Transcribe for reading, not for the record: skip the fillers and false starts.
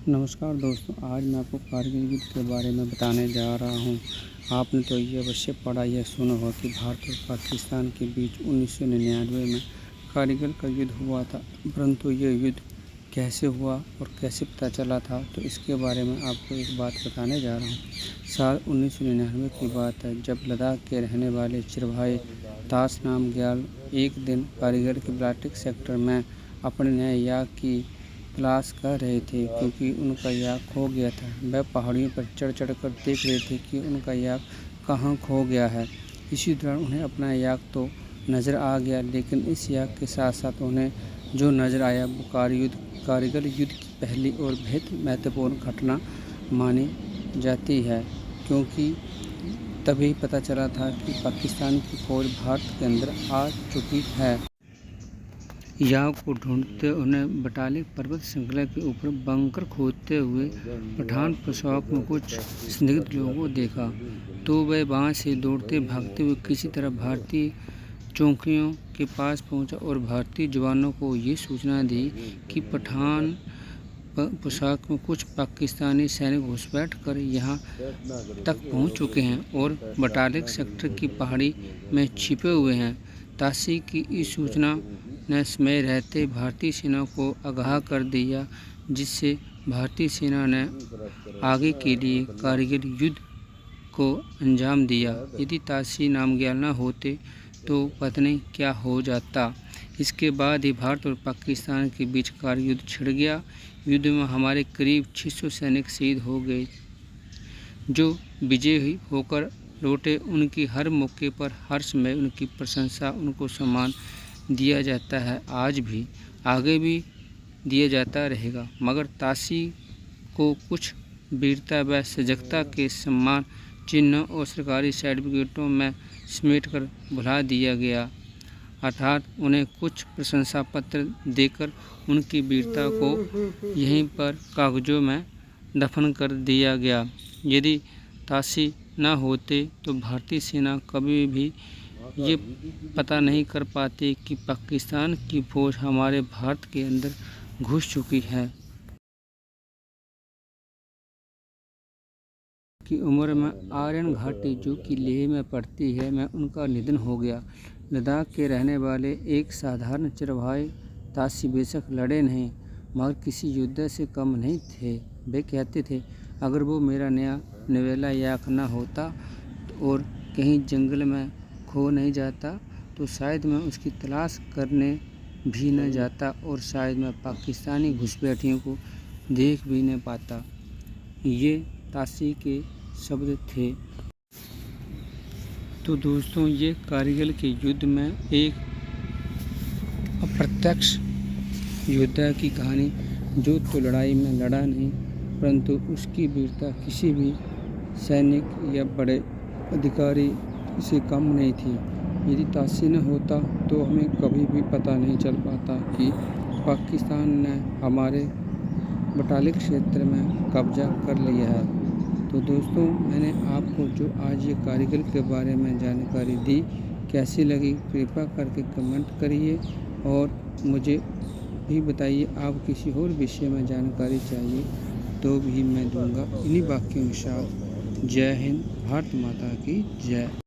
नमस्कार दोस्तों, आज मैं आपको कारगिल युद्ध के बारे में बताने जा रहा हूं। आपने तो ये अवश्य पढ़ा या सुना होगा कि भारत और पाकिस्तान के बीच 1999 में कारगिल का युद्ध हुआ था। परंतु ये युद्ध कैसे हुआ और कैसे पता चला था, तो इसके बारे में आपको एक बात बताने जा रहा हूँ। साल 1999 की बात है, जब लद्दाख के रहने वाले चिरभाई ताश नामग्याल एक दिन कारगिल के बाल्टिक सेक्टर में अपने नए याक की तलाश कर रहे थे, क्योंकि उनका याक खो गया था। वह पहाड़ियों पर चढ़ कर देख रहे थे कि उनका याक कहाँ खो गया है। इसी दौरान उन्हें अपना याक तो नज़र आ गया, लेकिन इस याक के साथ साथ उन्हें जो नज़र आया वो कारगिल युद्ध की पहली और बेहद महत्वपूर्ण घटना मानी जाती है, क्योंकि तभी पता चला था कि पाकिस्तान की फौज भारत के अंदर आ चुकी है। याक को ढूंढते उन्हें बटालिक पर्वत श्रृंखला के ऊपर बंकर खोदते हुए पठान पोशाक में कुछ संदिग्ध लोगों को देखा, तो वह वहां से दौड़ते भागते हुए किसी तरह भारतीय चौकियों के पास पहुंचा और भारतीय जवानों को ये सूचना दी कि पठान पोशाक में कुछ पाकिस्तानी सैनिक घुसपैठ कर यहाँ तक पहुँच चुके हैं और बटालिक सेक्टर की पहाड़ी में छिपे हुए हैं। ताशी की इस सूचना ने समय रहते भारतीय सेना को आगाह कर दिया, जिससे भारतीय सेना ने आगे के लिए कारगिल युद्ध को अंजाम दिया। यदि ताशी नामग्याल न होते तो पता नहीं क्या हो जाता। इसके बाद ही भारत और पाकिस्तान के बीच कारगिल युद्ध छिड़ गया। युद्ध में हमारे करीब 600 सैनिक शहीद हो गए, जो विजयी होकर लौटे। उनकी हर मौके पर हर समय उनकी प्रशंसा, उनको सम्मान दिया जाता है, आज भी आगे भी दिया जाता रहेगा। मगर ताशी को कुछ वीरता व सजगता के सम्मान चिन्हों और सरकारी सर्टिफिकेटों में समेटकर भुला दिया गया, अर्थात उन्हें कुछ प्रशंसा पत्र देकर उनकी वीरता को यहीं पर कागजों में दफन कर दिया गया। यदि ताशी न होते तो भारतीय सेना कभी भी ये पता नहीं कर पाती कि पाकिस्तान की फौज हमारे भारत के अंदर घुस चुकी है। की उम्र में आर्यन घाटी, जो कि लेह में पड़ती है, में उनका निधन हो गया। लद्दाख के रहने वाले एक साधारण चिरभाई ताशी बेशक लड़े नहीं, मगर किसी योद्धा से कम नहीं थे। वे कहते थे, अगर वो मेरा नया नवेला याक न होता और कहीं जंगल में खो नहीं जाता, तो शायद मैं उसकी तलाश करने भी न जाता और शायद मैं पाकिस्तानी घुसपैठियों को देख भी न पाता। ये ताशी के शब्द थे। तो दोस्तों, ये कारगिल के युद्ध में एक अप्रत्यक्ष योद्धा की कहानी, जो तो लड़ाई में लड़ा नहीं, परंतु उसकी वीरता किसी भी सैनिक या बड़े अधिकारी से कम नहीं थी। यदि ताशी न होता तो हमें कभी भी पता नहीं चल पाता कि पाकिस्तान ने हमारे बटालिक क्षेत्र में कब्जा कर लिया है। तो दोस्तों, मैंने आपको जो आज ये कारगिल के बारे में जानकारी दी, कैसी लगी कृपया करके कमेंट करिए और मुझे भी बताइए। आप किसी और विषय में जानकारी चाहिए तो भी मैं दूंगा। इन्हीं वाक्यों के साथ जय हिंद, भारत माता की जय।